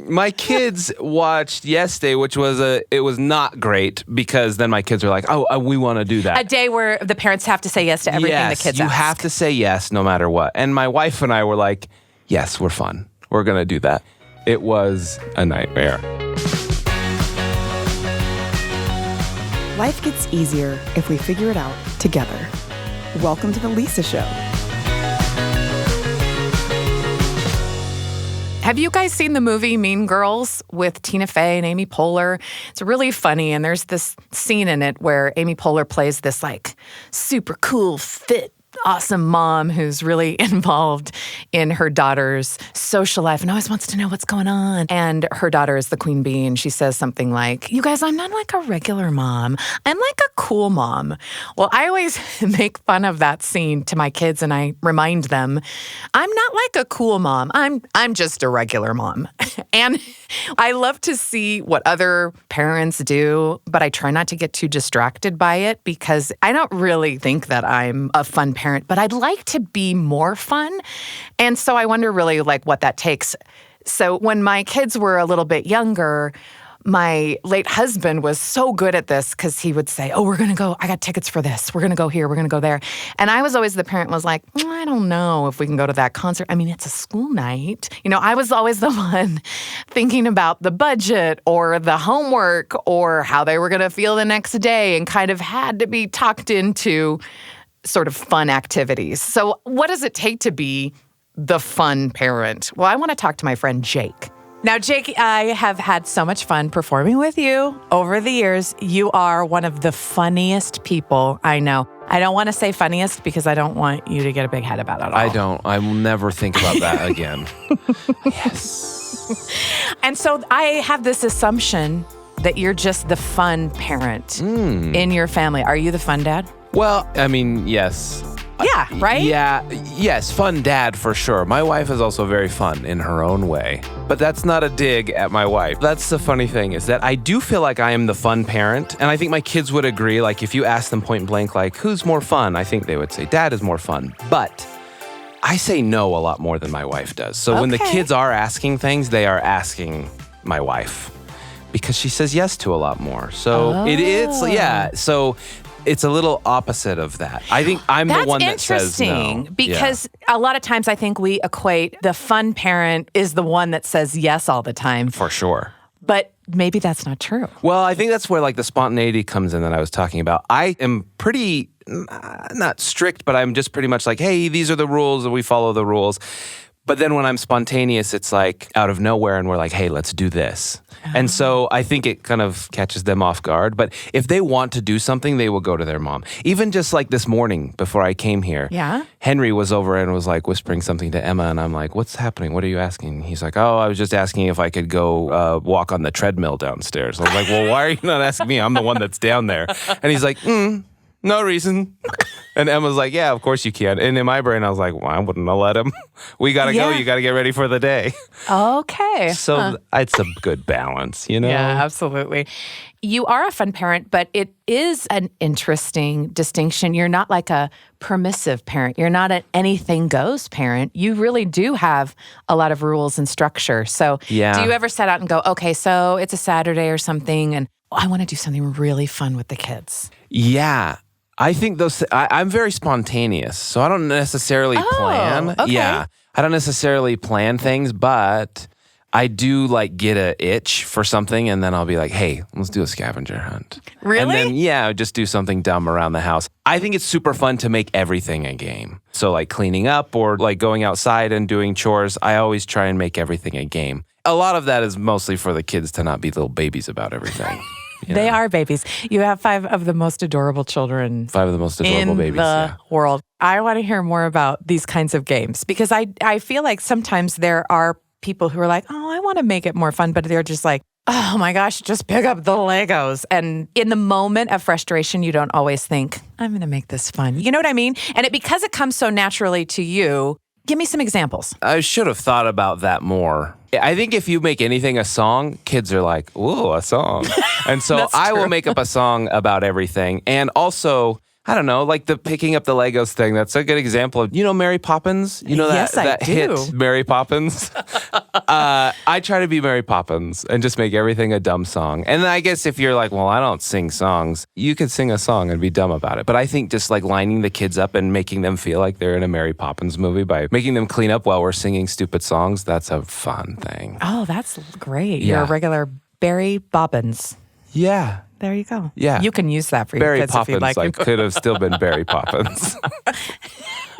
My kids watched Yes Day, which was it was not great because then my kids were like, oh, we want to do that. A day where the parents have to say yes to everything the kids you ask. have to say yes no matter what. And my wife and I were like, yes, we're fun. We're going to do that. It was a nightmare. Life gets easier if we figure it out together. Welcome to The Lisa Show. Have you guys seen the movie Mean Girls with Tina Fey and Amy Poehler? It's really funny, and there's this scene in it where Amy Poehler plays this like super cool, fit, awesome mom who's really involved in her daughter's social life and always wants to know what's going on. And her daughter is the queen bee, and she says something like, you guys, I'm not like a regular mom. I'm like a cool mom. Well, I always make fun of that scene to my kids, and I remind them, I'm not like a cool mom. I'm just a regular mom. And I love to see what other parents do, but I try not to get too distracted by it because I don't really think that I'm a fun parent, but I'd like to be more fun. And so I wonder really like what that takes. So when my kids were a little bit younger, my late husband was so good at this because he would say, oh, we're going to go, I got tickets for this. We're going to go here. We're going to go there. And I was always the parent was like, I don't know if we can go to that concert. I mean, it's a school night. You know, I was always the one thinking about the budget or the homework or how they were going to feel the next day and kind of had to be talked into sort of fun activities. So what does it take to be the fun parent? Well, I want to talk to my friend Jake. Now, Jake, I have had so much fun performing with you over the years. You are one of the funniest people I know. I don't want to say funniest because I don't want you to get a big head about it at all. I don't. I will never think about that again. Yes. And so I have this assumption that you're just the fun parent in your family. Are you the fun dad? Well, I mean, yes. Yeah, right? Yeah, yes, fun dad for sure. My wife is also very fun in her own way. But that's not a dig at my wife. That's the funny thing is that I do feel like I am the fun parent. And I think my kids would agree. Like if you ask them point blank, like, who's more fun? I think they would say dad is more fun. But I say no a lot more than my wife does. So when the kids are asking things, they are asking my wife because she says yes to a lot more. So So it's a little opposite of that. I think I'm the one that says no. That's interesting because a lot of times I think we equate the fun parent is the one that says yes all the time. For sure. But maybe that's not true. Well, I think that's where like the spontaneity comes in that I was talking about. I am pretty, not strict, but I'm just pretty much like, hey, these are the rules and we follow the rules. But then when I'm spontaneous, it's like out of nowhere and we're like, hey, let's do this. And so I think it kind of catches them off guard. But if they want to do something, they will go to their mom. Even just like this morning before I came here, Henry was over and was like whispering something to Emma. And I'm like, what's happening? What are you asking? He's like, oh, I was just asking if I could go walk on the treadmill downstairs. I was like, well, why are you not asking me? I'm the one that's down there. And he's like, no reason. And Emma's like, yeah, of course you can. And in my brain, I was like, well, I wouldn't have let him. We got to go. You got to get ready for the day. Okay. So it's a good balance, you know? Yeah, absolutely. You are a fun parent, but it is an interesting distinction. You're not like a permissive parent. You're not an anything goes parent. You really do have a lot of rules and structure. So do you ever set out and go, okay, so it's a Saturday or something, and I want to do something really fun with the kids? Yeah. I think I'm very spontaneous, so I don't necessarily plan. Okay. Yeah. I don't necessarily plan things, but I do like get a itch for something and then I'll be like, hey, let's do a scavenger hunt. Really? And then, just do something dumb around the house. I think it's super fun to make everything a game. So like cleaning up or like going outside and doing chores, I always try and make everything a game. A lot of that is mostly for the kids to not be little babies about everything. They are babies. You have 5 of the most adorable children. 5 of the most adorable babies in the world. I want to hear more about these kinds of games because I feel like sometimes there are people who are like, oh, I want to make it more fun, but they're just like, oh my gosh, just pick up the Legos. And in the moment of frustration, you don't always think, I'm going to make this fun. You know what I mean? And because it comes so naturally to you, give me some examples. I should have thought about that more. I think if you make anything a song, kids are like, ooh, a song. And so I will make up a song about everything. And also, I don't know, like the picking up the Legos thing. That's a good example of, Mary Poppins? You know that, Yes, I that do. hit, Mary Poppins? I try to be Mary Poppins and just make everything a dumb song. And I guess if you're like, well, I don't sing songs, you could sing a song and be dumb about it. But I think just like lining the kids up and making them feel like they're in a Mary Poppins movie by making them clean up while we're singing stupid songs, that's a fun thing. Oh, that's great. Yeah. You're a regular Barry Bobbins. Yeah. There you go. Yeah. You can use that for your Barry kids Poppins, if you'd like. I could have still been Barry Poppins.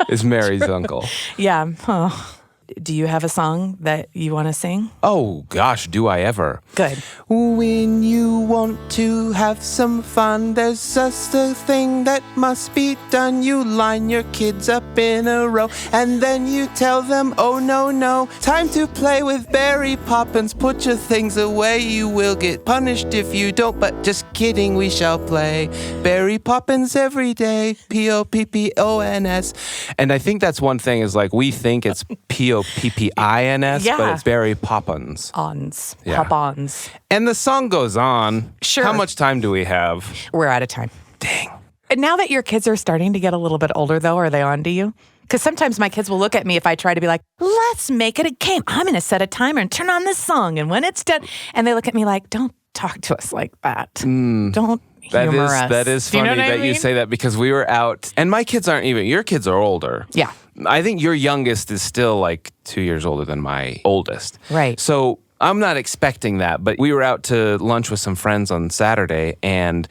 Is Mary's uncle. Yeah. Oh. Do you have a song that you want to sing? Oh, gosh, do I ever. Good. When you want to have some fun, there's just a thing that must be done. You line your kids up in a row, and then you tell them, oh, no, time to play with Barry Poppins. Put your things away, you will get punished if you don't, but just kidding, we shall play Barry Poppins every day, Poppons. And I think that's one thing is like we think it's Poppins, Yeah. but it's Barry Poppins. Ons. Yeah. Pop-ons. And the song goes on. Sure. How much time do we have? We're out of time. Dang. And now that your kids are starting to get a little bit older, though, are they on to you? Because sometimes my kids will look at me if I try to be like, let's make it a game. I'm going to set a timer and turn on this song. And when it's done, and they look at me like, don't talk to us like that. Don't humor us. That is Do you funny know what I that you mean? say that because we were out, and my kids aren't even, your kids are older. Yeah. I think your youngest is still like 2 years older than my oldest. Right. So I'm not expecting that, but we were out to lunch with some friends on Saturday, and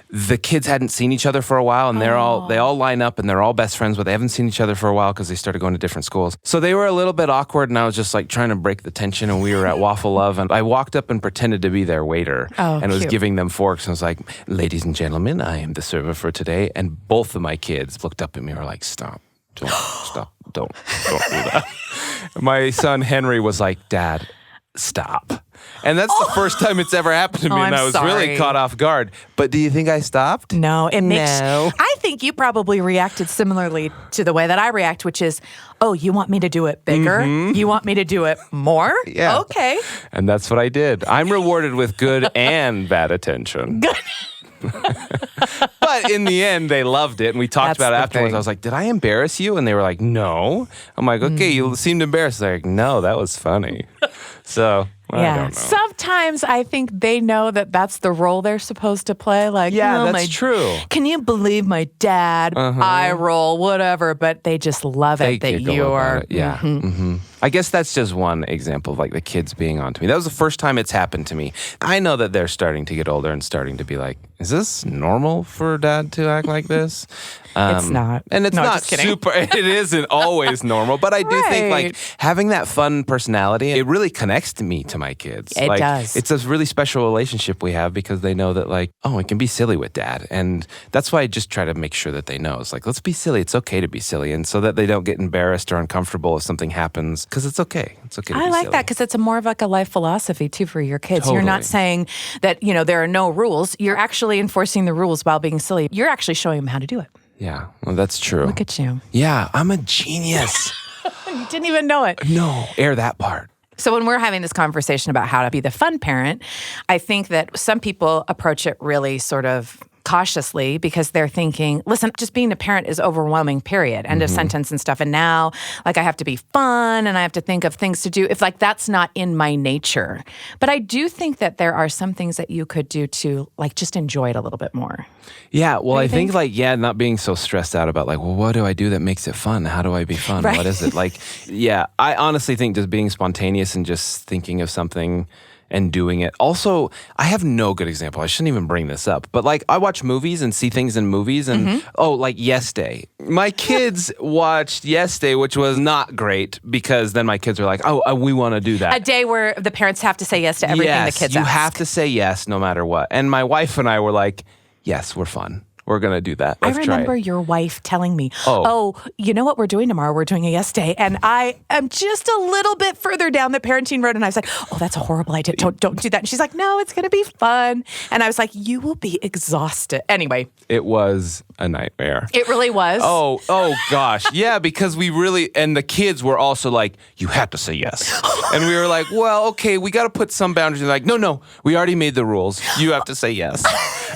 the kids hadn't seen each other for a while, and they all line up and they're all best friends, but they haven't seen each other for a while because they started going to different schools. So they were a little bit awkward, and I was just like trying to break the tension, and we were at Waffle Love, and I walked up and pretended to be their waiter and was cute. giving them forks, and was like, ladies and gentlemen, I am the server for today. And both of my kids looked up at me and were like, stop, don't do that. My son Henry was like, Dad, stop. And that's the first time it's ever happened to me, and I'm I was really sorry. caught off guard. But do you think I stopped? No, it makes. No. I think you probably reacted similarly to the way that I react, which is, oh, you want me to do it bigger? You want me to do it more? Yeah. Okay. And that's what I did. I'm rewarded with good and bad attention. But in the end, they loved it, and we talked That's about it the afterwards. thing. I was like, did I embarrass you? And they were like, no. I'm like, okay, you seemed embarrassed. They're like, no, that was funny. So, I don't know. Sometimes I think they know that that's the role they're supposed to play. Like, Yeah, oh, that's true. Can you believe my dad? Eye roll, whatever. But they just love They it that giggle you about are. it. Yeah. I guess that's just one example of like the kids being on to me. That was the first time it's happened to me. I know that they're starting to get older and starting to be like, is this normal for dad to act like this? It's not. And it's No, not just kidding. super, it isn't always normal, but I do think like Right. having that fun personality, it really connects to me to my kids. It like, does. It's a really special relationship we have because they know that like, oh, it can be silly with dad. And that's why I just try to make sure that they know. It's like, let's be silly. It's okay to be silly. And so that they don't get embarrassed or uncomfortable if something happens because it's okay. It's okay to I be like silly. that because it's a more of like a life philosophy too for your kids. You're not Totally. saying that, there are no rules. You're actually enforcing the rules while being silly. You're actually showing them how to do it. Yeah, well, that's true. Look at you. Yeah, I'm a genius. You didn't even know it. No, air that part. So when we're having this conversation about how to be the fun parent, I think that some people approach it really sort of cautiously because they're thinking, listen, just being a parent is overwhelming, period. End of sentence and stuff. And now, like, I have to be fun and I have to think of things to do if, like, that's not in my nature. But I do think that there are some things that you could do to, like, just enjoy it a little bit more. Yeah, well, I you think think? like, not being so stressed out about like, well, what do I do that makes it fun? How do I be fun? Right. What is it? Like, yeah, I honestly think just being spontaneous and just thinking of something and doing it. Also, I have no good example. I shouldn't even bring this up. But like I watch movies and see things in movies and like Yes Day. My kids watched Yes Day, which was not great because then my kids are like, oh, we want to do that. A day where the parents have to say yes to everything Yes, the kids you ask. have to say yes no matter what. And my wife and I were like, yes, we're fun. We're going to do that. I Let's try remember it. your wife telling me, Oh. you know what we're doing tomorrow? We're doing a yes day. And I am just a little bit further down the parenting road. And I was like, oh, that's a horrible idea. Don't do that. And she's like, no, it's going to be fun. And I was like, you will be exhausted. Anyway. It was a nightmare. It really was. Oh gosh. Yeah, because we really, and the kids were also like, you had to say yes. And we were like, well, okay, we got to put some boundaries. And like, no, we already made the rules. You have to say yes.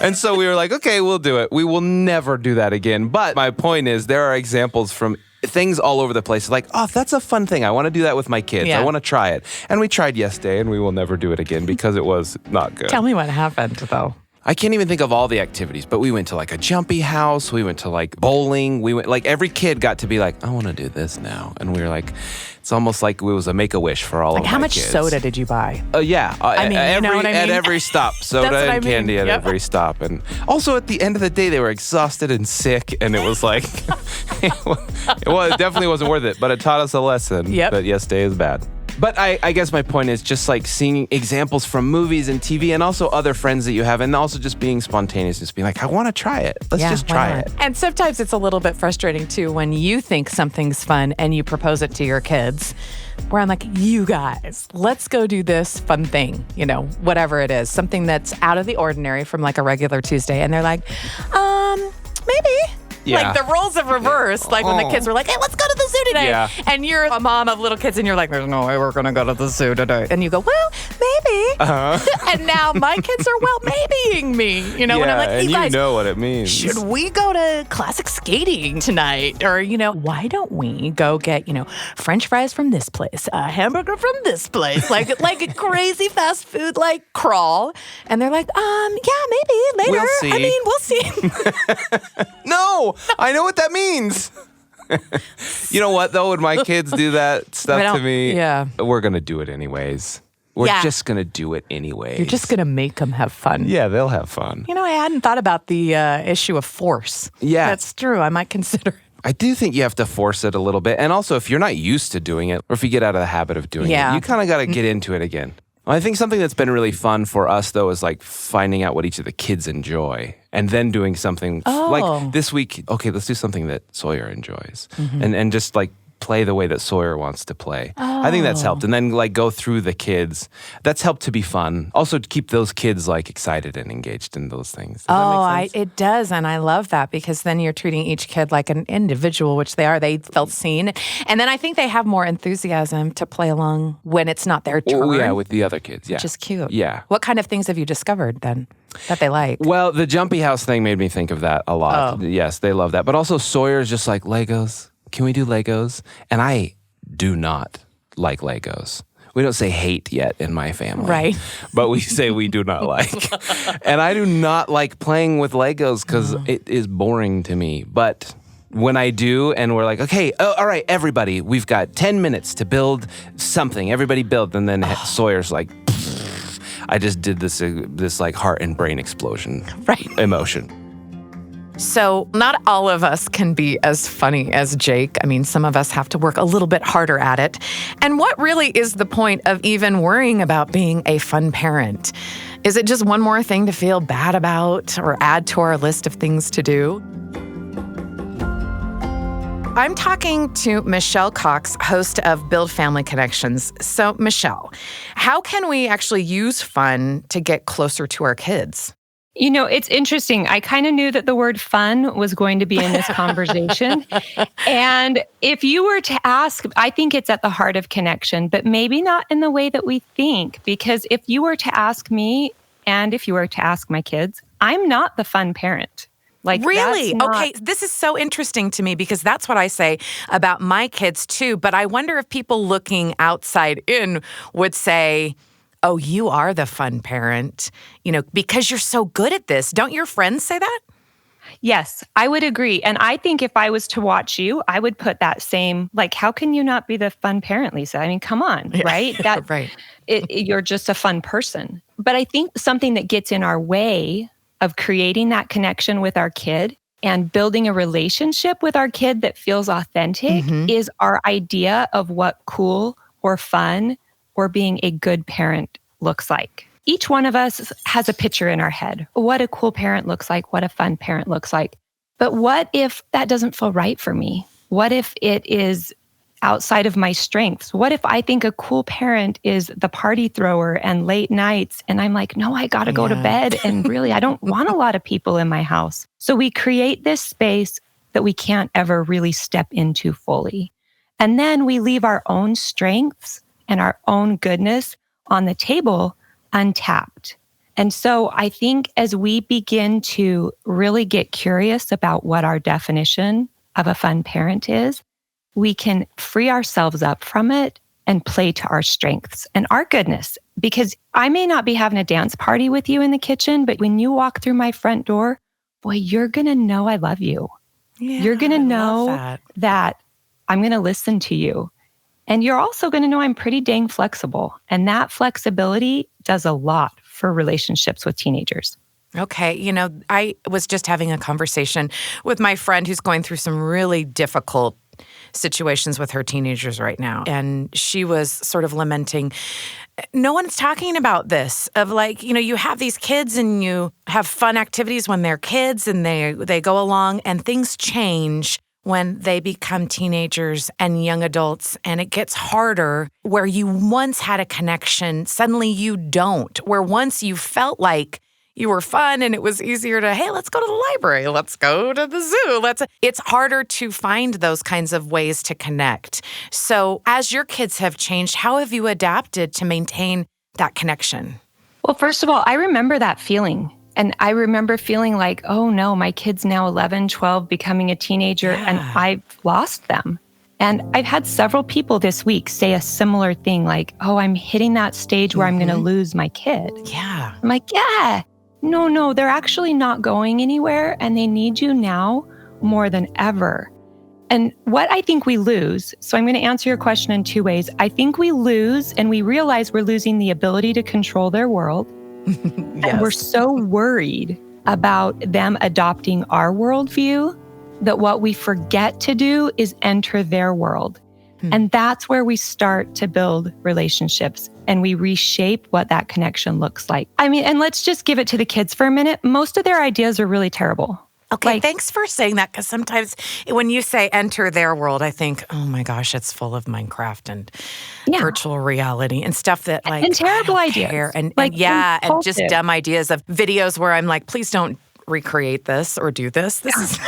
And so we were like, okay, we'll do it. We will never do that again. But my point is, there are examples from things all over the place. Like, oh, that's a fun thing. I want to do that with my kids. Yeah. I want to try it. And we tried yesterday, and we will never do it again because it was not good. Tell me what happened, though. I can't even think of all the activities, but we went to like a jumpy house. We went to like bowling. We went, like, every kid got to be like, I want to do this now. And we were like, it's almost like it was a Make-A-Wish for all of my kids. How much soda did you buy? Yeah. I mean, you know what I mean? At every stop. Soda That's what and I mean. candy at Yep. every stop. And also at the end of the day, they were exhausted and sick. And it was like, it definitely wasn't worth it. But it taught us a lesson that yesterday is bad. But I guess my point is just like seeing examples from movies and TV and also other friends that you have, and also just being spontaneous, just being like, I want to try it. Let's just try it. And sometimes it's a little bit frustrating too when you think something's fun and you propose it to your kids, where I'm like, you guys, let's go do this fun thing, you know, whatever it is, something that's out of the ordinary from like a regular Tuesday. And they're like, maybe. Yeah. Like the roles have reversed, like when the kids were like, hey, let's go to the zoo today. Yeah. And you're a mom of little kids and you're like, there's no way we're going to go to the zoo today. And you go, well, maybe. And now my kids are well maybeing me, you know, when I'm like, hey, and guys, you know what it means. should we go to classic skating tonight? Or, you know, why don't we go get, you know, French fries from this place, a hamburger from this place, like a crazy fast food, like crawl. And they're like, yeah, maybe later. We'll see. I mean, we'll see. No, I know what that means. You know what, though? When my kids do that stuff to me, we're going to do it anyways. We're just going to do it anyways. You're just going to make them have fun. Yeah, they'll have fun. You know, I hadn't thought about the issue of force. Yeah. That's true. I might consider it. I do think you have to force it a little bit. And also, if you're not used to doing it, or if you get out of the habit of doing it, you kind of got to get into it again. I think something that's been really fun for us, though, is like finding out what each of the kids enjoy and then doing something like this week. Okay, let's do something that Sawyer enjoys and just like play the way that Sawyer wants to play. I think that's helped. And then like go through the kids. That's helped to be fun. Also to keep those kids like excited and engaged in those things. Does that make sense? It does. And I love that because then you're treating each kid like an individual, which they are. They felt seen. And then I think they have more enthusiasm to play along when it's not their turn. Oh, yeah, with the other kids. Yeah. Which is cute. Yeah. What kind of things have you discovered then that they like? Well, the jumpy house thing made me think of that a lot. Yes, they love that. But also Sawyer's just like, Legos. Can we do Legos? And I do not like Legos. We don't say hate yet in my family. Right. But we say we do not like. And I do not like playing with Legos because it is boring to me. But when I do, and we're like, okay, all right, everybody, we've got 10 minutes to build something. Everybody build. And then Sawyer's like, I just did this like heart and brain explosion emotion. So not all of us can be as funny as Jake. I mean, some of us have to work a little bit harder at it. And what really is the point of even worrying about being a fun parent? Is it just one more thing to feel bad about or add to our list of things to do? I'm talking to Michelle Cox, host of Build Family Connections. So, Michelle, how can we actually use fun to get closer to our kids? You know, it's interesting. I kind of knew that the word fun was going to be in this conversation. And if you were to ask, I think it's at the heart of connection, but maybe not in the way that we think. Because if you were to ask me, and if you were to ask my kids, I'm not the fun parent. Like, really? Okay, this is so interesting to me because that's what I say about my kids too. But I wonder if people looking outside in would say, oh, you are the fun parent, you know, because you're so good at this. Don't your friends say that? Yes, I would agree. And I think if I was to watch you, I would put that same, like, how can you not be the fun parent, Lisa? I mean, come on, right? That, right. You're just a fun person. But I think something that gets in our way of creating that connection with our kid and building a relationship with our kid that feels authentic is our idea of what cool or fun or being a good parent looks like. Each one of us has a picture in our head. What a cool parent looks like, what a fun parent looks like. But what if that doesn't feel right for me? What if it is outside of my strengths? What if I think a cool parent is the party thrower and late nights and I'm like, no, I got to go to bed and really I don't want a lot of people in my house. So we create this space that we can't ever really step into fully. And then we leave our own strengths and our own goodness on the table untapped. And so I think as we begin to really get curious about what our definition of a fun parent is, we can free ourselves up from it and play to our strengths and our goodness. Because I may not be having a dance party with you in the kitchen, but when you walk through my front door, boy, you're going to know I love you. Yeah, You're going to I love know that I'm going to listen to you. And you're also going to know I'm pretty dang flexible. And that flexibility does a lot for relationships with teenagers. Okay. You know, I was just having a conversation with my friend who's going through some really difficult situations with her teenagers right now. And she was sort of lamenting, no one's talking about this, of like, you know, you have these kids and you have fun activities when they're kids and they go along, and things change when they become teenagers and young adults, and it gets harder. Where you once had a connection, suddenly you don't. Where once you felt like you were fun and it was easier to, hey, let's go to the library, let's go to the zoo. It's harder to find those kinds of ways to connect. So as your kids have changed, how have you adapted to maintain that connection? Well, first of all, I remember that feeling. And I remember feeling like, oh no, my kid's now 11, 12, becoming a teenager, and I've lost them. And I've had several people this week say a similar thing, like, oh, I'm hitting that stage where I'm going to lose my kid. Yeah. I'm like, yeah, no, they're actually not going anywhere, and they need you now more than ever. And what I think we lose, so I'm going to answer your question in two ways. I think we lose, and we realize we're losing the ability to control their world. Yes. And we're so worried about them adopting our worldview that what we forget to do is enter their world. And that's where we start to build relationships and we reshape what that connection looks like. I mean, and let's just give it to the kids for a minute. Most of their ideas are really terrible. Okay, thanks for saying that, because sometimes when you say enter their world, I think, oh my gosh, it's full of Minecraft and virtual reality and stuff that like and terrible ideas. Care. And just impulsive. dumb ideas of videos where I'm like, please don't recreate this or do this. This is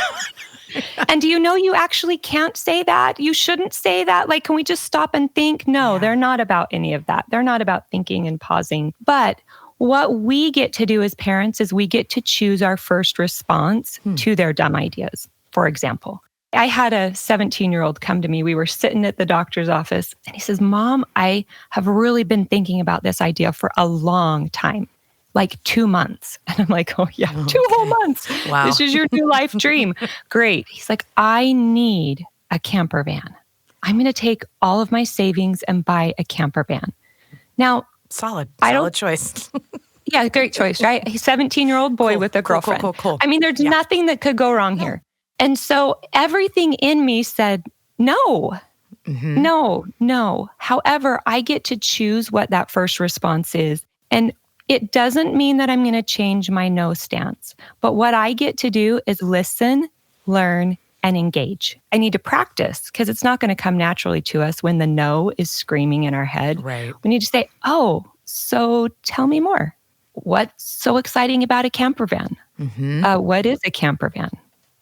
And do you know you actually can't say that? You shouldn't say that. Like, can we just stop and think? No, they're not about any of that. They're not about thinking and pausing. But what we get to do as parents is we get to choose our first response to their dumb ideas. For example, I had a 17-year-old come to me. We were sitting at the doctor's office, and he says, Mom, I have really been thinking about this idea for a long time, like 2 months. And I'm like, oh yeah, 2 whole months. Wow. This is your new life dream. Great. He's like, I need a camper van. I'm going to take all of my savings and buy a camper van. Now, solid choice. Yeah, great choice, right? He's a 17-year-old boy with a girlfriend. Cool. I mean, there's nothing that could go wrong here. And so everything in me said, no. However, I get to choose what that first response is. And it doesn't mean that I'm going to change my no stance. But what I get to do is listen, learn, and engage. I need to practice because it's not going to come naturally to us when the no is screaming in our head. Right. We need to say, oh, so tell me more. What's so exciting about a camper van? What is a camper van?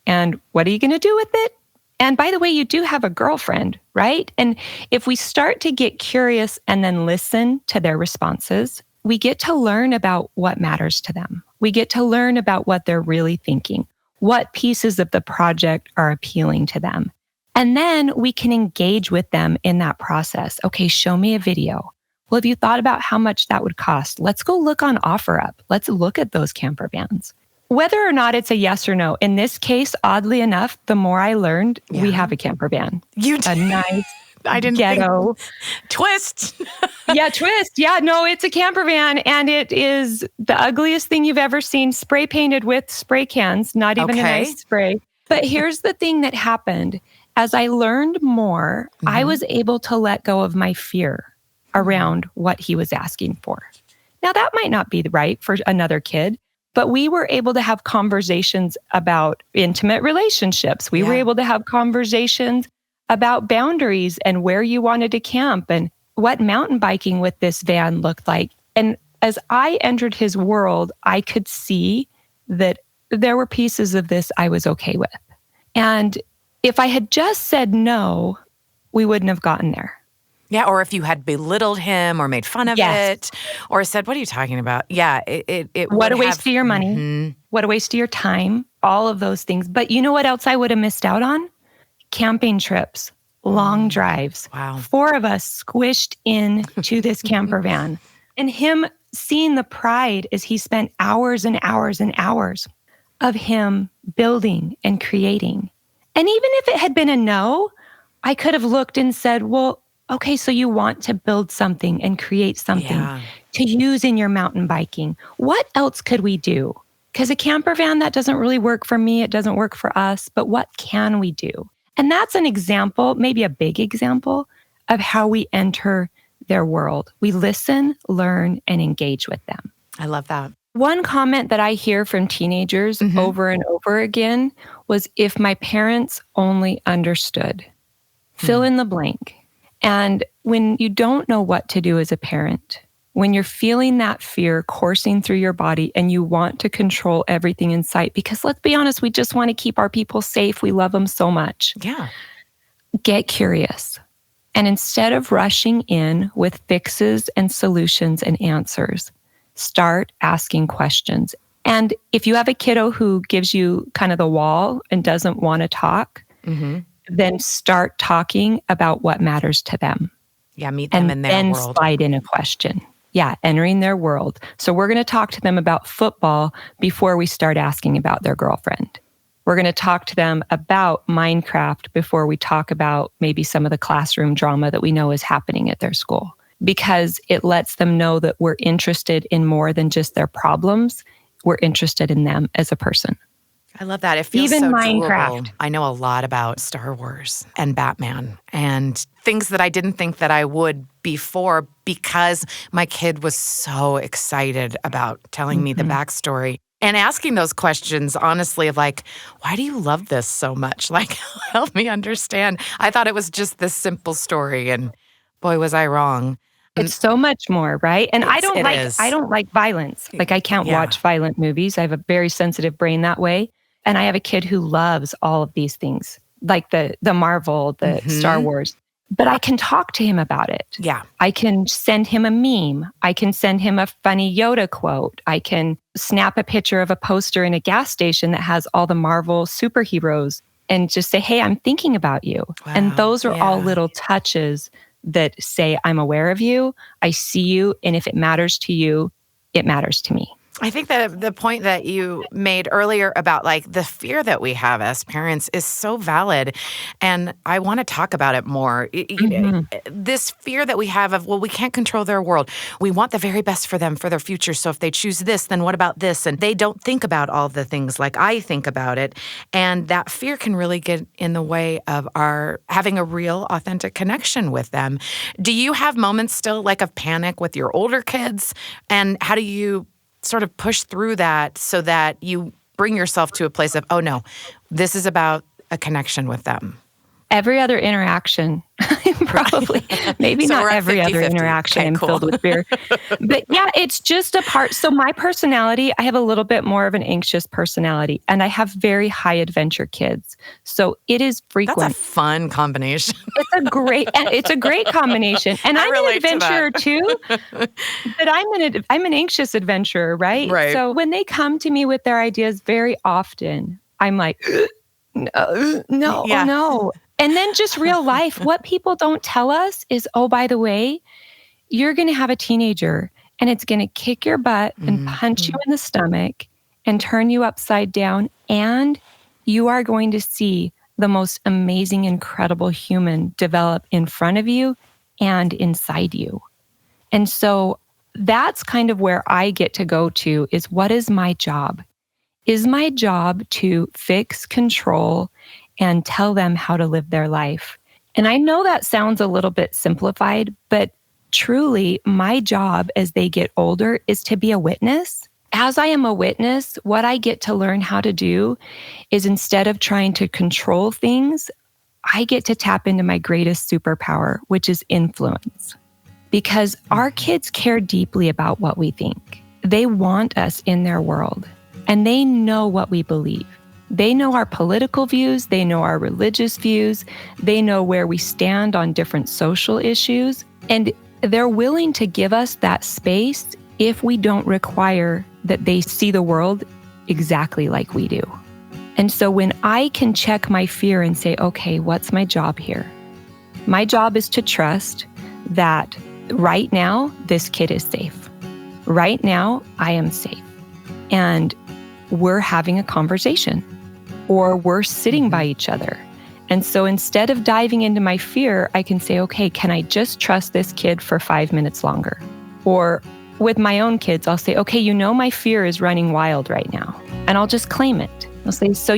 And what are you going to do with it? And by the way, you do have a girlfriend, right? And if we start to get curious and then listen to their responses, we get to learn about what matters to them. We get to learn about what they're really thinking, what pieces of the project are appealing to them. And then we can engage with them in that process. Okay, show me a video. Well, have you thought about how much that would cost? Let's go look on OfferUp. Let's look at those camper vans. Whether or not it's a yes or no, in this case, oddly enough, the more I learned, we have a camper van. You did. A nice I didn't ghetto. Twist. Twist. Yeah, no, it's a camper van, and it is the ugliest thing you've ever seen, spray painted with spray cans, not even a nice spray. But here's the thing that happened. As I learned more, I was able to let go of my fear around what he was asking for. Now, that might not be right for another kid, but we were able to have conversations about intimate relationships. We were able to have conversations about boundaries and where you wanted to camp and what mountain biking with this van looked like. And as I entered his world, I could see that there were pieces of this I was okay with. And if I had just said no, we wouldn't have gotten there. Yeah, or if you had belittled him or made fun of it or said, what are you talking about? Yeah, it What would a waste have, of your money. What a waste of your time. All of those things. But you know what else I would have missed out on? Camping trips, long drives. Wow. 4 of us squished into this camper van. And him seeing the pride as he spent hours and hours and hours of him building and creating. And even if it had been a no, I could have looked and said, well, okay, so you want to build something and create something to use in your mountain biking. What else could we do? Because a camper van, that doesn't really work for me. It doesn't work for us. But what can we do? And that's an example, maybe a big example, of how we enter their world. We listen, learn, and engage with them. I love that. One comment that I hear from teenagers over and over again was, if my parents only understood. Fill in the blank. And when you don't know what to do as a parent, when you're feeling that fear coursing through your body and you want to control everything in sight, because let's be honest, we just want to keep our people safe. We love them so much. Yeah. Get curious. And instead of rushing in with fixes and solutions and answers, start asking questions. And if you have a kiddo who gives you kind of the wall and doesn't want to talk, then start talking about what matters to them. Yeah, meet them in their world. And world. slide in a question. Yeah, entering their world. So we're going to talk to them about football before we start asking about their girlfriend. We're going to talk to them about Minecraft before we talk about maybe some of the classroom drama that we know is happening at their school. Because it lets them know that we're interested in more than just their problems. We're interested in them as a person. I love that. It feels Even so Minecraft. doable. I know a lot about Star Wars and Batman and things that I didn't think that I would before, because my kid was so excited about telling me the backstory and asking those questions, honestly, of like, why do you love this so much? Like, help me understand. I thought it was just this simple story, and boy, was I wrong. It's so much more, right? And I don't like violence. Like, I can't watch violent movies. I have a very sensitive brain that way. And I have a kid who loves all of these things, like the Marvel, the Star Wars. But I can talk to him about it. Yeah. I can send him a meme. I can send him a funny Yoda quote. I can snap a picture of a poster in a gas station that has all the Marvel superheroes and just say, hey, I'm thinking about you. Wow. And those are all little touches that say, I'm aware of you, I see you, and if it matters to you, it matters to me. I think that the point that you made earlier about like the fear that we have as parents is so valid. And I want to talk about it more. This fear that we have of, well, we can't control their world. We want the very best for them, for their future. So if they choose this, then what about this? And they don't think about all the things like I think about it. And that fear can really get in the way of our having a real, authentic connection with them. Do you have moments still like of panic with your older kids? And how do you sort of push through that so that you bring yourself to a place of, oh no, this is about a connection with them? Every other interaction, probably, maybe So not we're at every other 50-50. interaction Okay, I'm cool. filled with fear. But yeah, it's just a part. So my personality, I have a little bit more of an anxious personality, and I have very high adventure kids. So it is frequent. That's a fun combination. It's a great combination. And I I'm an relate to adventurer that. too, but I'm an anxious adventurer, right? Right. So when they come to me with their ideas, very often I'm like, no. And then just real life, what people don't tell us is, oh, by the way, you're going to have a teenager and it's going to kick your butt and punch you in the stomach and turn you upside down. And you are going to see the most amazing, incredible human develop in front of you and inside you. And so that's kind of where I get to go to is, what is my job? Is my job to fix, control, and tell them how to live their life? And I know that sounds a little bit simplified, but truly my job as they get older is to be a witness. As I am a witness, what I get to learn how to do is, instead of trying to control things, I get to tap into my greatest superpower, which is influence. Because our kids care deeply about what we think. They want us in their world, and they know what we believe. They know our political views. They know our religious views. They know where we stand on different social issues. And they're willing to give us that space if we don't require that they see the world exactly like we do. And so when I can check my fear and say, okay, what's my job here? My job is to trust that right now, this kid is safe. Right now, I am safe. And we're having a conversation, or we're sitting by each other. And so instead of diving into my fear, I can say, okay, can I just trust this kid for 5 minutes longer? Or with my own kids, I'll say, okay, my fear is running wild right now. And I'll just claim it. I'll say, so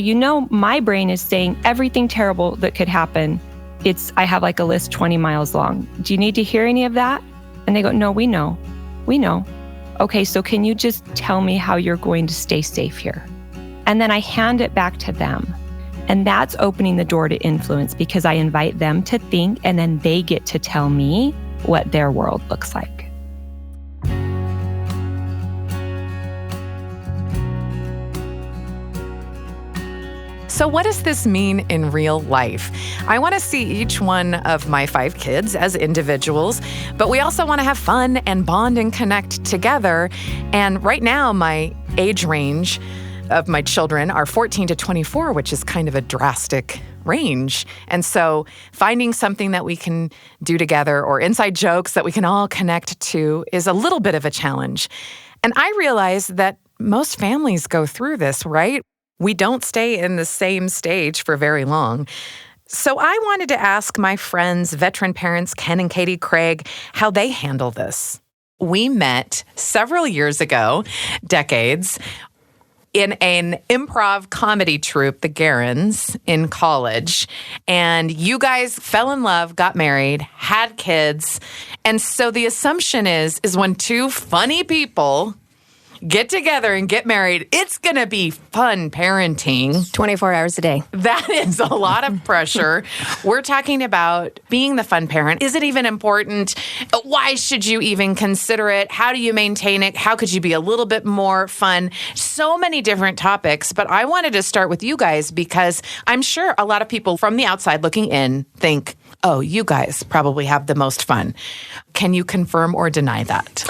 my brain is saying everything terrible that could happen. I have like a list 20 miles long. Do you need to hear any of that? And they go, no, we know. We know. Okay, so can you just tell me how you're going to stay safe here? And then I hand it back to them. And that's opening the door to influence, because I invite them to think, and then they get to tell me what their world looks like. So what does this mean in real life? I want to see each one of my 5 kids as individuals, but we also want to have fun and bond and connect together. And right now, my age range of my children are 14 to 24, which is kind of a drastic range. And so finding something that we can do together, or inside jokes that we can all connect to, is a little bit of a challenge. And I realize that most families go through this, right? We don't stay in the same stage for very long. So I wanted to ask my friends, veteran parents Ken and Katie Craig, how they handle this. We met several years ago, decades, in an improv comedy troupe, the Garens, in college. And you guys fell in love, got married, had kids. And so the assumption is when 2 funny people get together and get married, it's going to be fun parenting. 24 hours a day. That is a lot of pressure. We're talking about being the fun parent. Is it even important? Why should you even consider it? How do you maintain it? How could you be a little bit more fun? So many different topics. But I wanted to start with you guys, because I'm sure a lot of people from the outside looking in think, oh, you guys probably have the most fun. Can you confirm or deny that?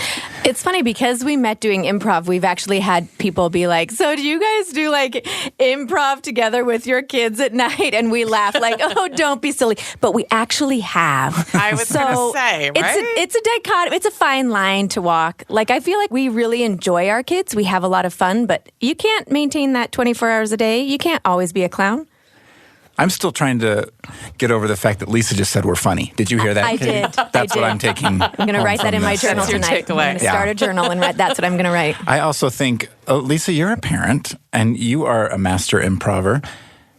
It's funny, because we met doing improv, we've actually had people be like, so do you guys do like improv together with your kids at night? And we laugh like, oh, don't be silly. But we actually have. I was going to say, right? It's a dichotomy. It's a fine line to walk. Like, I feel like we really enjoy our kids. We have a lot of fun, but you can't maintain that 24 hours a day. You can't always be a clown. I'm still trying to get over the fact that Lisa just said we're funny. Did you hear that? I Katie? did. That's what I'm taking. I'm going to write that in my journal tonight. I'm going to start a journal, and that's what I'm going to write. I also think, Lisa, you're a parent, and you are a master improver.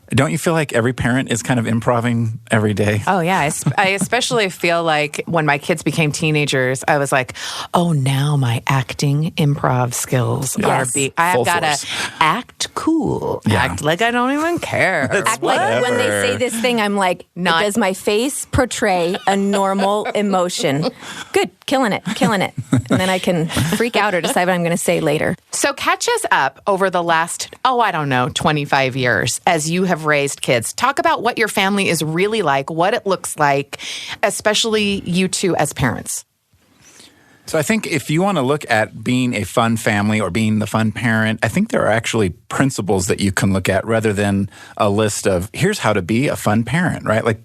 Don't you feel like every parent is kind of improving every day? Oh, yeah. I especially feel like when my kids became teenagers, I was like, oh, now my acting improv skills are I've got to act cool. Yeah. Act like I don't even care. Act like when they say this thing, I'm like, does my face portray a normal emotion? Good. Killing it. And then I can freak out or decide what I'm going to say later. So catch us up over the last, 25 years as you have raised kids. Talk about what your family is really like, what it looks like, especially you two as parents. So I think if you want to look at being a fun family or being the fun parent, I think there are actually principles that you can look at rather than a list of here's how to be a fun parent, right? Like,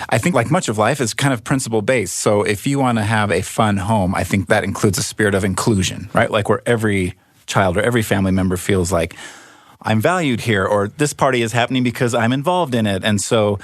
I think like much of life is kind of principle based. So if you want to have a fun home, I think that includes a spirit of inclusion, right? Like where every child or every family member feels like I'm valued here, or this party is happening because I'm involved in it. And so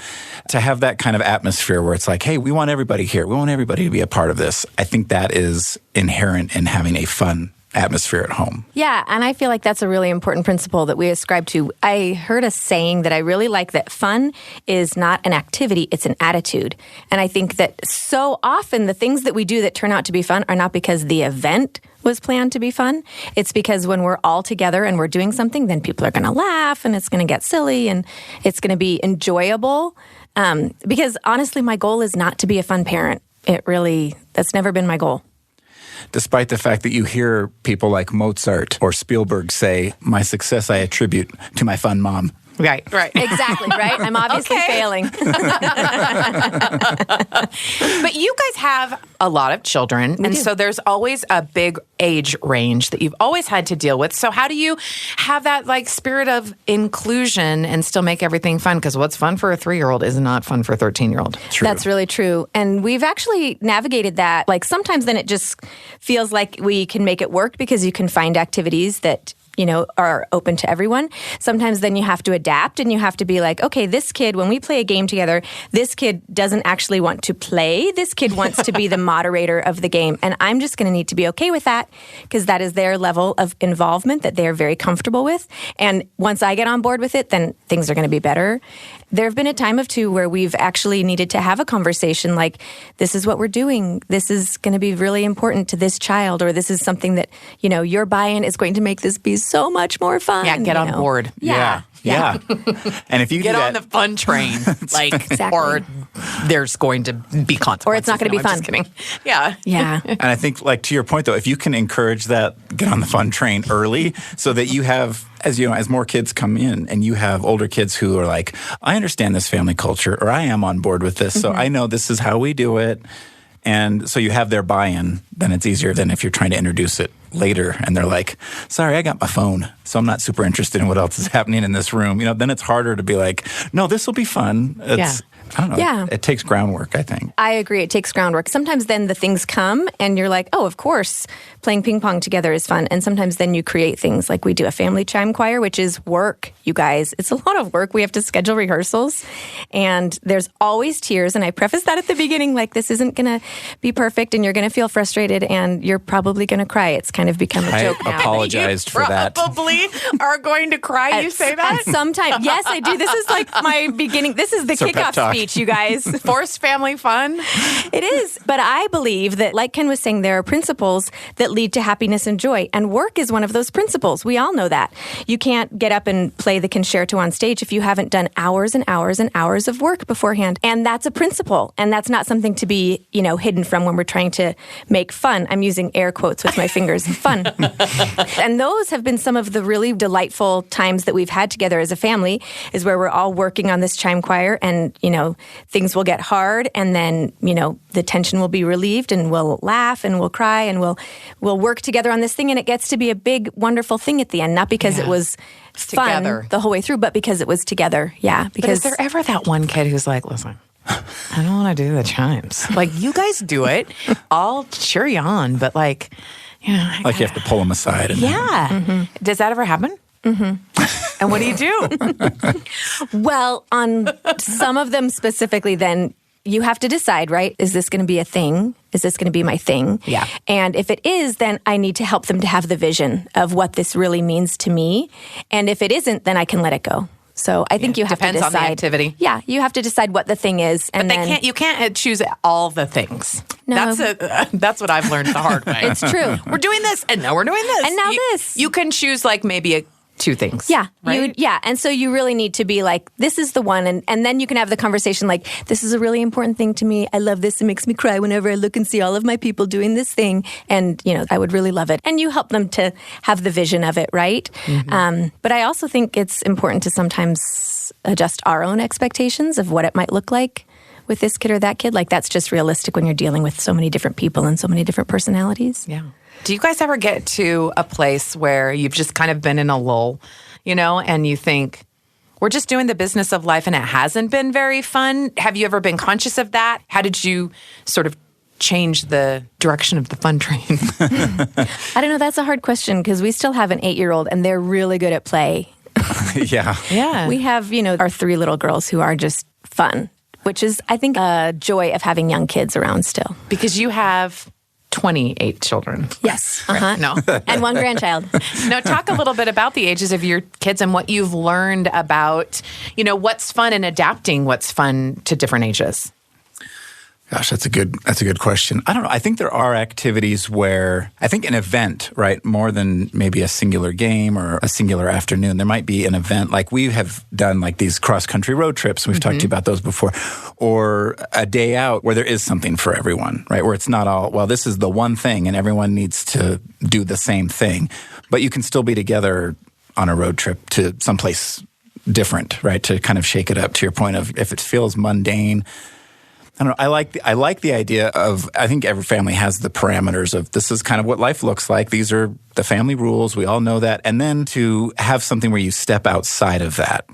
to have that kind of atmosphere where it's like, hey, we want everybody here. We want everybody to be a part of this. I think that is inherent in having a fun atmosphere at home. Yeah, and I feel like that's a really important principle that we ascribe to. I heard a saying that I really like, that fun is not an activity, it's an attitude. And I think that so often the things that we do that turn out to be fun are not because the event was planned to be fun. It's because when we're all together and we're doing something, then people are going to laugh and it's going to get silly and it's going to be enjoyable. Because honestly, my goal is not to be a fun parent. That's never been my goal. Despite the fact that you hear people like Mozart or Spielberg say, my success I attribute to my fun mom. Right. Exactly, right? I'm obviously failing. But you guys have a lot of children, and so there's always a big age range that you've always had to deal with. So how do you have that like spirit of inclusion and still make everything fun? Because what's fun for a 3-year-old is not fun for a 13-year-old. True. That's really true. And we've actually navigated that. Like sometimes then it just feels like we can make it work because you can find activities that are open to everyone. Sometimes then you have to adapt and you have to be like, okay, this kid, when we play a game together, this kid doesn't actually want to play. This kid wants to be the moderator of the game. And I'm just going to need to be okay with that because that is their level of involvement that they're very comfortable with. And once I get on board with it, then things are going to be better. There have been a time of two where we've actually needed to have a conversation like, this is what we're doing. This is going to be really important to this child, or this is something that, your buy-in is going to make this be so much more fun. Yeah, get on board. Yeah. And if you Get do on that, the fun train, like, Exactly. or there's going to be consequences. Or it's not gonna be I'm fun. Just kidding. Yeah. Yeah. and I think, like, to your point, though, if you can encourage that, get on the fun train early so that you have, as more kids come in and you have older kids who are like, I understand this family culture, or I am on board with this, so I know this is how we do it. And so you have their buy-in, then it's easier than if you're trying to introduce it later and they're like, sorry, I got my phone, so I'm not super interested in what else is happening in this room. Then it's harder to be like, no, this will be fun. I don't know. Yeah. It takes groundwork, I think. I agree. It takes groundwork. Sometimes then the things come and you're like, oh, of course, playing ping pong together is fun. And sometimes then you create things like we do a family chime choir, which is work, you guys. It's a lot of work. We have to schedule rehearsals and there's always tears. And I preface that at the beginning, like this isn't going to be perfect and you're going to feel frustrated and you're probably going to cry. It's kind of become a joke now. I apologized for that. Probably are going to cry. You say that? At some time. Yes, I do. This is like my beginning. This is the So pep kickoff talk. speech, you guys. Forced family fun. It is. But I believe that, like Ken was saying, there are principles that lead to happiness and joy. And work is one of those principles. We all know that. You can't get up and play the concerto on stage if you haven't done hours and hours and hours of work beforehand. And that's a principle. And that's not something to be, hidden from when we're trying to make fun. I'm using air quotes with my fingers. Fun. And those have been some of the really delightful times that we've had together as a family, is where we're all working on this chime choir and, things will get hard and then, the tension will be relieved and we'll laugh and we'll cry and we'll work together on this thing and it gets to be a big, wonderful thing at the end. Not because it was fun together the whole way through, but because it was together. Yeah. But Because is there ever that one kid who's like, listen, I don't want to do the chimes. Like, you guys do it. I'll cheer you on, but like, Like you have to pull them aside. And yeah. Mm-hmm. Does that ever happen? Mm-hmm. And what do you do? well, on some of them specifically, then you have to decide, right? Is this going to be a thing? Is this going to be my thing? Yeah. And if it is, then I need to help them to have the vision of what this really means to me. And if it isn't, then I can let it go. So I think you have Depends to on the decide. activity. Yeah, you have to decide what the thing is, and But then you can't choose all the things. No. That's what I've learned the hard way. it's true. We're doing this, and now we're doing this, And now You- this. You can choose like maybe two things. Yeah, right. and so you really need to be like, this is the one, and then you can have the conversation like, this is a really important thing to me. I love this. It makes me cry whenever I look and see all of my people doing this thing, and I would really love it. And you help them to have the vision of it, right? Mm-hmm. But I also think it's important to sometimes adjust our own expectations of what it might look like with this kid or that kid. Like that's just realistic when you're dealing with so many different people and so many different personalities. Yeah. Do you guys ever get to a place where you've just kind of been in a lull, and you think, we're just doing the business of life and it hasn't been very fun? Have you ever been conscious of that? How did you sort of change the direction of the fun train? I don't know. That's a hard question because we still have an 8-year-old and they're really good at play. Yeah. Yeah. We have, our 3 little girls who are just fun, which is, I think, a joy of having young kids around still. Because you have 28 children. Yes. Uh-huh. No. And 1 grandchild. Now, talk a little bit about the ages of your kids and what you've learned about, what's fun and adapting what's fun to different ages. Gosh, that's a good question. I don't know. I think there are activities where I think an event, right, more than maybe a singular game or a singular afternoon, there might be an event like we have done like these cross-country road trips. We've talked to you about those before. Or a day out where there is something for everyone, right, where it's not all, well, this is the one thing and everyone needs to do the same thing. But you can still be together on a road trip to someplace different, right? To kind of shake it up to your point of if it feels mundane. I don't know. I like the idea of, I think every family has the parameters of this is kind of what life looks like. These are the family rules. We all know that. And then to have something where you step outside of that.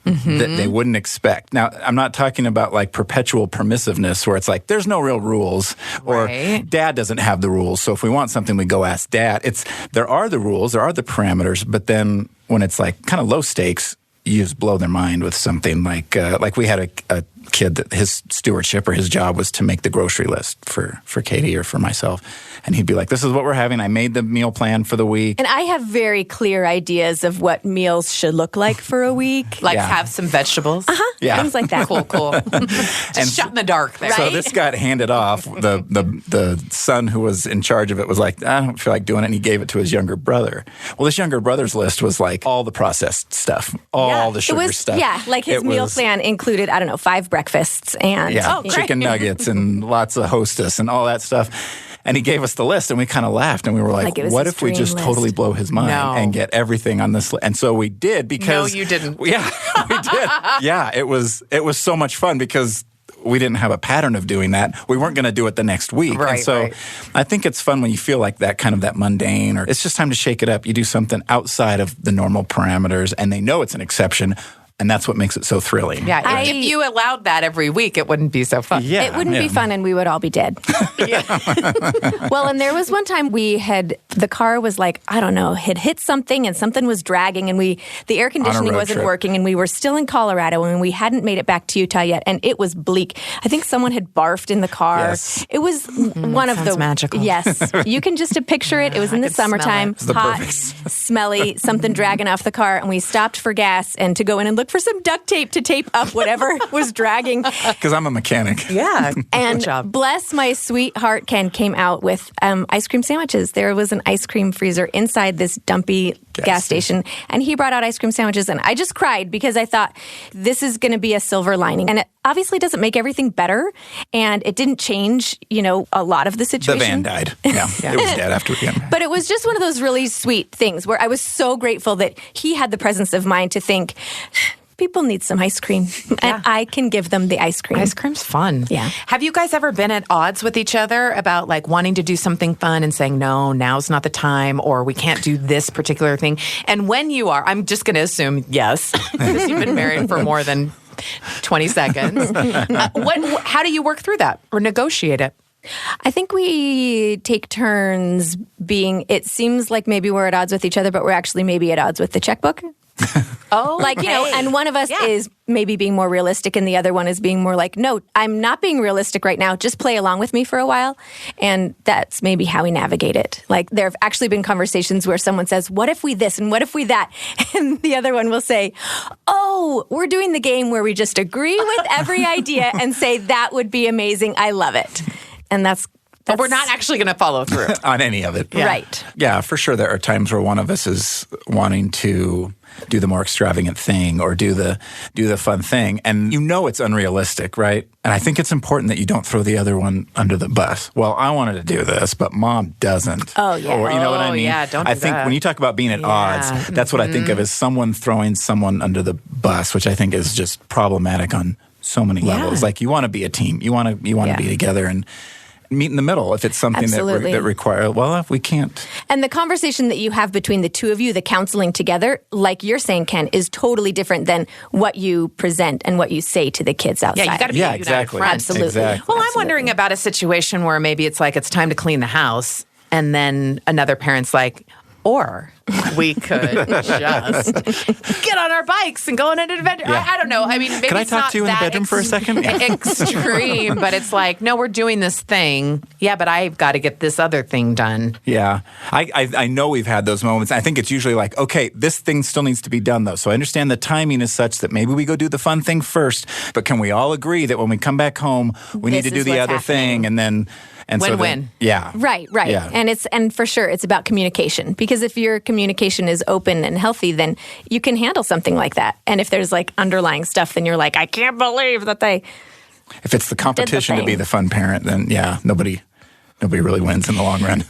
That they wouldn't expect. Now, I'm not talking about like perpetual permissiveness where it's like there's no real rules or dad doesn't have the rules. So if we want something, we go ask dad. There are the rules, there are the parameters, but then when it's like kind of low stakes, you just blow their mind with something like we had a kid that his stewardship or his job was to make the grocery list for Katie or for myself. And he'd be like, this is what we're having. I made the meal plan for the week. And I have very clear ideas of what meals should look like for a week. Like have some vegetables. Yeah. Things like that. Cool. Just shut in the dark there. So this got handed off. The son who was in charge of it was like, I don't feel like doing it. And he gave it to his younger brother. Well, this younger brother's list was like all the processed stuff, all the sugar stuff. Yeah, like his meal plan included, 5 breakfasts and chicken nuggets and lots of Hostess and all that stuff. And he gave us the list, and we kind of laughed, and we were like what if we just totally blow his mind and get everything on this list? And so we did because... No, you didn't. Yeah, we did. Yeah, it was so much fun because we didn't have a pattern of doing that. We weren't going to do it the next week. Right, and so I think it's fun when you feel like that kind of that mundane, or it's just time to shake it up. You do something outside of the normal parameters, and they know it's an exception. And that's what makes it so thrilling. Yeah, if you allowed that every week, it wouldn't be so fun. Yeah, it wouldn't be fun and we would all be dead. Well, and there was one time the car was like, had hit something and something was dragging and the air conditioning wasn't working and we were still in Colorado and we hadn't made it back to Utah yet and it was bleak. I think someone had barfed in the car. Yes. It was one of the... magical. Yes. You can just picture it. It was in the summertime. Hot, smelly, something dragging off the car and we stopped for gas and to go in and look for some duct tape to tape up whatever was dragging. Because I'm a mechanic. Yeah. And bless my sweetheart, Ken came out with ice cream sandwiches. There was an ice cream freezer inside this dumpy gas station. And he brought out ice cream sandwiches. And I just cried because I thought this is going to be a silver lining. And it obviously doesn't make everything better. And it didn't change, a lot of the situation. The van died. Yeah. It was dead after we got married. But it was just one of those really sweet things where I was so grateful that he had the presence of mind to think, people need some ice cream, and I can give them the ice cream. Ice cream's fun. Yeah. Have you guys ever been at odds with each other about like wanting to do something fun and saying, no, now's not the time, or we can't do this particular thing? And when you are, I'm just going to assume yes, because you've been married for more than 20 seconds. How do you work through that or negotiate it? I think we take turns it seems like maybe we're at odds with each other, but we're actually maybe at odds with the checkbook. And one of us is maybe being more realistic and the other one is being more like, no, I'm not being realistic right now. Just play along with me for a while. And that's maybe how we navigate it. Like there have actually been conversations where someone says, what if we this and what if we that? And the other one will say, oh, we're doing the game where we just agree with every idea and say that would be amazing. I love it. And but we're not actually going to follow through on any of it. Yeah. Right. Yeah, for sure. There are times where one of us is wanting to do the more extravagant thing or do the fun thing. And it's unrealistic, right? And I think it's important that you don't throw the other one under the bus. Well, I wanted to do this, but mom doesn't. Oh, yeah. Or you know what I mean? Yeah, don't do I think that. when you talk about being at odds, that's what I think of as someone throwing someone under the bus, which I think is just problematic on so many levels. Like you want to be a team. You want to be together and meet in the middle if it's something that requires, if we can't. And the conversation that you have between the two of you, the counseling together, like you're saying, Ken, is totally different than what you present and what you say to the kids outside. Yeah, you got to be a united front. Absolutely. Exactly. Well, I'm wondering about a situation where maybe it's like it's time to clean the house and then another parent's like, or we could just get on our bikes and go on an adventure. Yeah. I don't know. I mean, maybe Can I it's talk not to you in the that bedroom for a second? extreme, but it's like, no, we're doing this thing. Yeah, but I've got to get this other thing done. Yeah. I know we've had those moments. I think it's usually like, okay, this thing still needs to be done, though. So I understand the timing is such that maybe we go do the fun thing first, but can we all agree that when we come back home, we need to do the other thing and then... And win-win. Yeah. Right. Yeah. And for sure it's about communication, because if your communication is open and healthy, then you can handle something like that. And if there's like underlying stuff, then you're like, I can't believe that they If it's the competition to be the fun parent, then nobody really wins in the long run.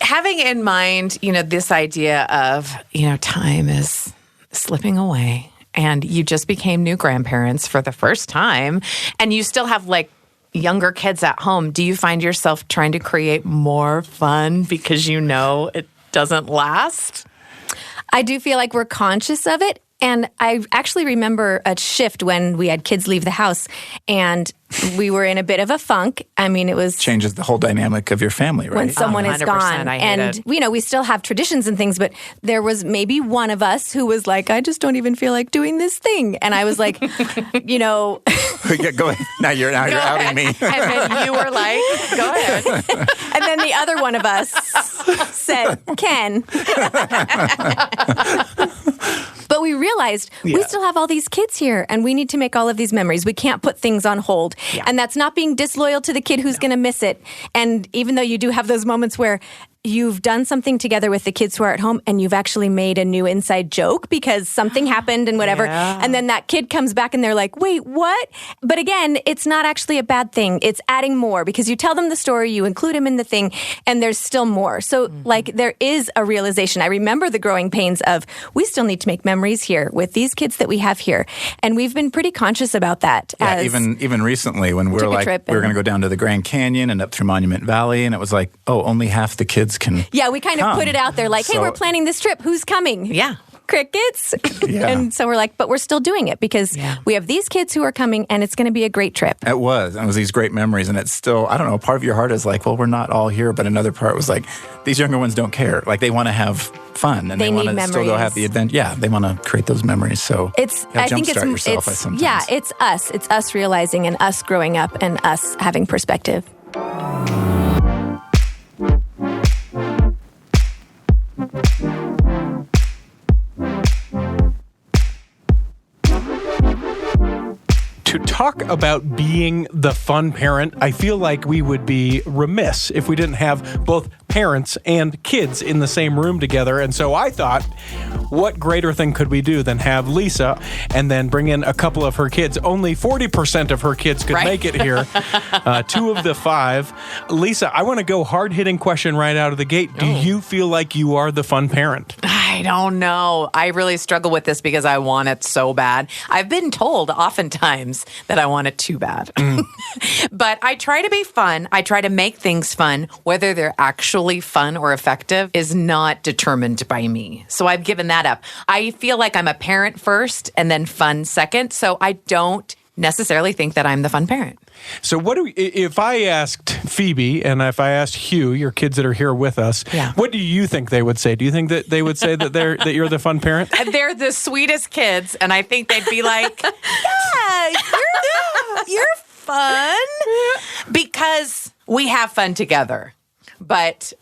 Having in mind, this idea of, time is slipping away. and you just became new grandparents for the first time, and you still have like younger kids at home, do you find yourself trying to create more fun because you know it doesn't last? I do feel like we're conscious of it. And I actually remember a shift when we had kids leave the house and we were in a bit of a funk. I mean, it was... Changes the whole dynamic of your family, right? When someone is 100%, gone. I hate And, it. you know, we still have traditions and things, but there was maybe one of us who was like, I just don't even feel like doing this thing. And I was like, you know... Yeah, go ahead. Now you're outing me. And then you were like, go ahead. And then the other one of us said, Ken. But we realized we still have all these kids here and we need to make all of these memories. We can't put things on hold. Yeah. And that's not being disloyal to the kid who's going to miss it. And even though you do have those moments where you've done something together with the kids who are at home and you've actually made a new inside joke because something happened and whatever. Yeah. And then that kid comes back and they're like, wait, what? But again, it's not actually a bad thing. It's adding more because you tell them the story, you include them in the thing, and there's still more. So like there is a realization. I remember the growing pains of we still need to make memories here with these kids that we have here. And we've been pretty conscious about that. Yeah, even recently when we were like, we were going to go down to the Grand Canyon and up through Monument Valley. And it was like, oh, only half the kids can Yeah, we kind of put it out there like, hey, we're planning this trip. Who's coming? Yeah. Crickets. Yeah. And so we're like, but we're still doing it because we have these kids who are coming and it's going to be a great trip. It was. And it was these great memories. And it's still, I don't know, part of your heart is like, well, we're not all here. But another part was like, these younger ones don't care. Like they want to have fun and they want to still go have the event. Yeah, they want to create those memories. So I think yourself sometimes. Yeah, it's us. It's us realizing and us growing up and us having perspective. To talk about being the fun parent, I feel like we would be remiss if we didn't have both parents and kids in the same room together. And so I thought, what greater thing could we do than have Lisa and then bring in a couple of her kids? Only 40% of her kids could make it here. 2 of the 5. Lisa, I want to go hard-hitting question right out of the gate. Do you feel like you are the fun parent? I don't know. I really struggle with this because I want it so bad. I've been told oftentimes that I want it too bad. But I try to be fun. I try to make things fun. Whether they're actually fun or effective is not determined by me. So I've given that up. I feel like I'm a parent first and then fun second. So I don't necessarily think that I'm the fun parent. So if I asked Phoebe and if I asked Hugh, your kids that are here with us, what do you think they would say? Do you think that they would say that you're the fun parent? They're the sweetest kids, and I think they'd be like, yeah, you're fun. Because we have fun together. But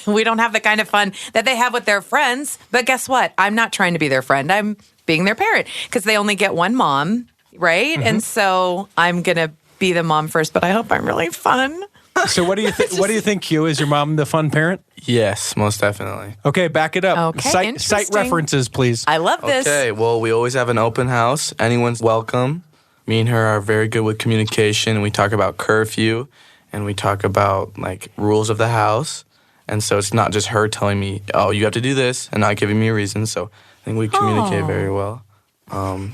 we don't have the kind of fun that they have with their friends. But guess what? I'm not trying to be their friend. I'm being their parent because they only get one mom, right? Mm-hmm. And so I'm going to be the mom first, but I hope I'm really fun. So what do you what do you think, Hugh? Is your mom the fun parent? Yes, most definitely. Okay, back it up. Okay, cite references, please. I love this. Okay, well, we always have an open house. Anyone's welcome. Me and her are very good with communication. We talk about curfew, and we talk about, like, rules of the house. And so it's not just her telling me, oh, you have to do this, and not giving me a reason. So I think we communicate very well.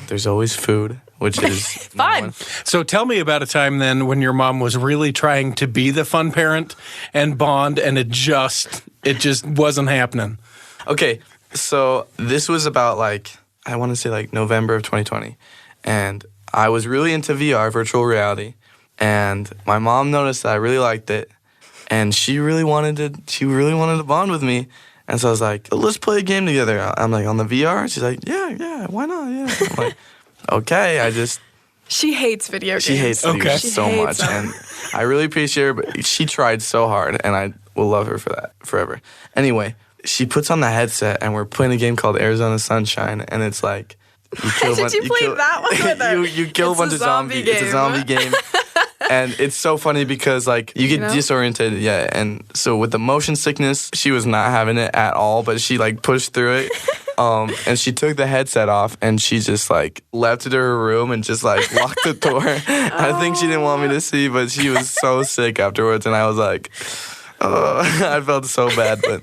There's always food, which is fun. So tell me about a time then when your mom was really trying to be the fun parent and bond, and it just wasn't happening. Okay, so this was about I want to say November of 2020, and I was really into VR, virtual reality, and my mom noticed that I really liked it, and she really wanted to bond with me. And so I was like, let's play a game together. I'm like, on the VR? She's like, yeah, why not? Yeah. I'm like, okay, She hates video games. She hates video games so much. And I really appreciate her, but she tried so hard, and I will love her for that forever. Anyway, she puts on the headset, and we're playing a game called Arizona Sunshine, and it's like, you kill Did you play that one with her? you kill a bunch of zombies. It's a zombie game. And it's so funny because, you get disoriented, and so with the motion sickness, she was not having it at all, but she, pushed through it, and she took the headset off, and she just, left it to her room and just, locked the door. I think she didn't want me to see, but she was so sick afterwards, and I was like, I felt so bad, but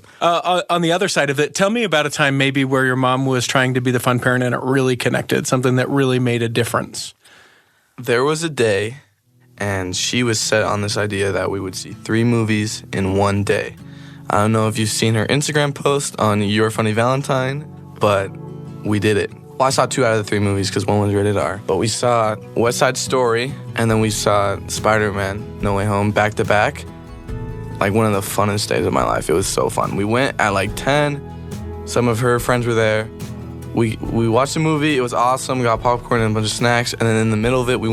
On the other side of it, tell me about a time maybe where your mom was trying to be the fun parent and it really connected, something that really made a difference. there was a day, and she was set on this idea that we would see 3 movies in one day. I don't know if you've seen her Instagram post on Your Funny Valentine, but we did it. Well, I saw 2 out of the 3 movies because one was rated R. But we saw West Side Story, and then we saw Spider-Man No Way Home back to back. Like one of the funnest days of my life. It was so fun. We went at like 10. Some of her friends were there. We watched the movie. It was awesome. We got popcorn and a bunch of snacks. And then in the middle of it, we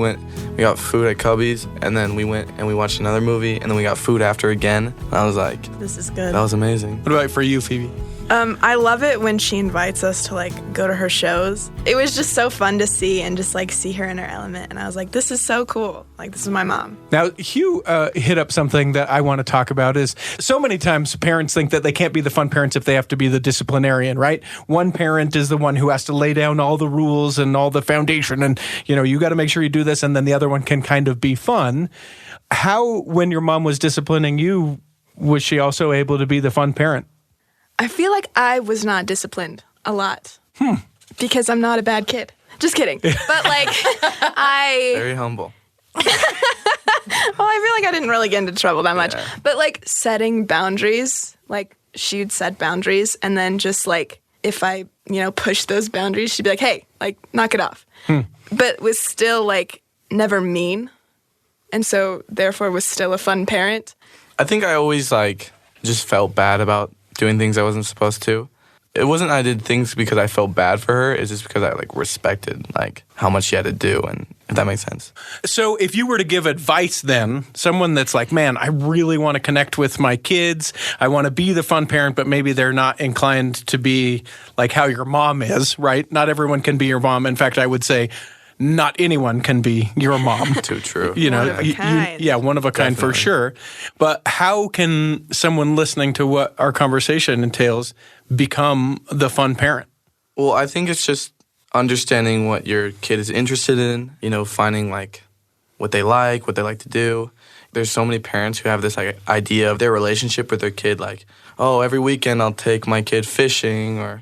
got food at Cubby's. And then we went and we watched another movie. And then we got food after again. And I was like, This is good. that was amazing. What about for you, Phoebe? I love it when she invites us to like go to her shows. It was just so fun to see and just like see her in her element. And I was like, this is so cool. Like, this is my mom. Now, Hugh hit up something that I want to talk about is so many times parents think that they can't be the fun parents if they have to be the disciplinarian, right? One parent is the one who has to lay down all the rules and all the foundation and, you got to make sure you do this, and then the other one can kind of be fun. How, when your mom was disciplining you, was she also able to be the fun parent? I feel like I was not disciplined a lot because I'm not a bad kid. Just kidding. But like, Very humble. Well, I feel like I didn't really get into trouble that much. Yeah. But like setting boundaries, like she'd set boundaries, and then just like if I, pushed those boundaries, she'd be like, hey, like knock it off. But was still like never mean. And so therefore was still a fun parent. I think I always like just felt bad about doing things I wasn't supposed to. It wasn't I did things because I felt bad for her. It's just because I like respected like how much she had to do, and if that makes sense. So if you were to give advice then, someone that's like, man, I really want to connect with my kids. I want to be the fun parent, but maybe they're not inclined to be like how your mom is, right? Not everyone can be your mom. In fact, I would say not anyone can be your mom. Too true. One of a kind. One of a kind for sure. But how can someone listening to what our conversation entails become the fun parent? Well, I think it's just understanding what your kid is interested in, finding like what they like to do. There's so many parents who have this like idea of their relationship with their kid, like, oh, every weekend I'll take my kid fishing, or,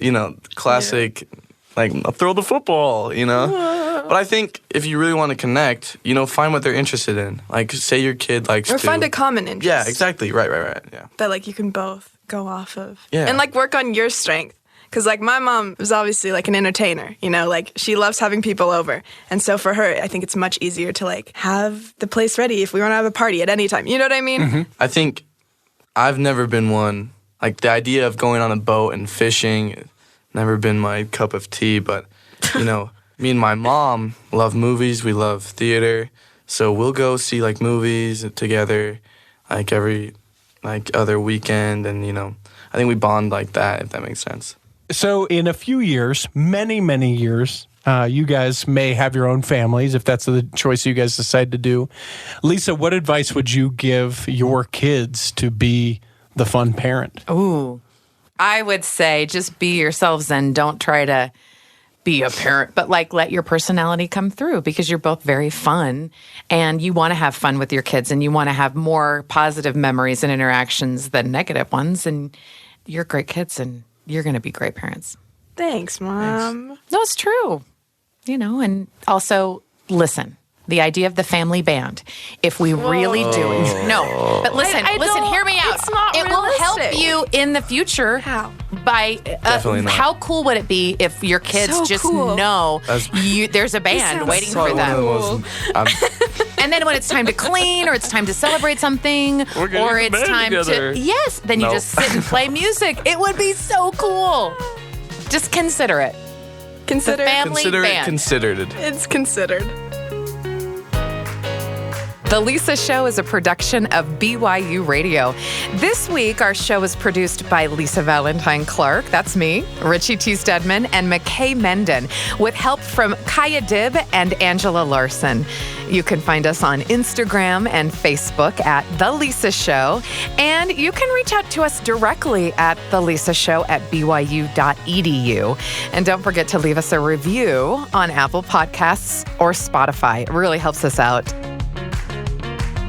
classic, like, I'll throw the football, But I think if you really want to connect, find what they're interested in. Like, say your kid likes Or find a common interest. Yeah, exactly. Right, yeah. That like you can both go off of. Yeah. And like work on your strength. Because like my mom was obviously like an entertainer, like she loves having people over. And so for her, I think it's much easier to like have the place ready if we want to have a party at any time. You know what I mean? Mm-hmm. I think I've never been one, like the idea of going on a boat and fishing, never been my cup of tea. But, me and my mom love movies. We love theater. So we'll go see like movies together like every like other weekend. And, I think we bond like that, if that makes sense. So in a few years, many, many years, you guys may have your own families if that's the choice you guys decide to do. Lisa, what advice would you give your kids to be the fun parent? Ooh, I would say just be yourselves and don't try to be a parent, but like let your personality come through because you're both very fun and you want to have fun with your kids and you want to have more positive memories and interactions than negative ones. And you're great kids and you're going to be great parents. Thanks, Mom. No, it's true. And also listen. The idea of the family band. If we really do it. No, but listen, hear me out. It's not it will help realistic. you in the future. How? By Definitely not. how cool would it be if your kids So just cool. know there's a band sounds waiting so for them. cool. And then when it's time to clean or it's time to celebrate something or it's time to then you Nope. just sit and play music. It would be so cool. Just consider it. Consider The family Consider band. it considered. it's considered. The Lisa Show is a production of BYU Radio. This week, our show is produced by Lisa Valentine Clark, that's me, Richie T. Stedman, and McKay Menden, with help from Kaya Dibb and Angela Larson. You can find us on Instagram and Facebook at The Lisa Show, and you can reach out to us directly at thelisashow@byu.edu. And don't forget to leave us a review on Apple Podcasts or Spotify. It really helps us out.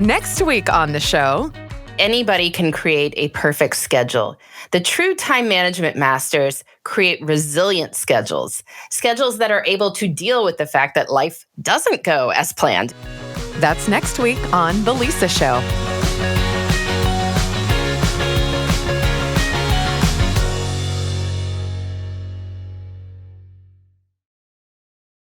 Next week on the show, anybody can create a perfect schedule. The true time management masters create resilient schedules that are able to deal with the fact that life doesn't go as planned. That's next week on The Lisa Show.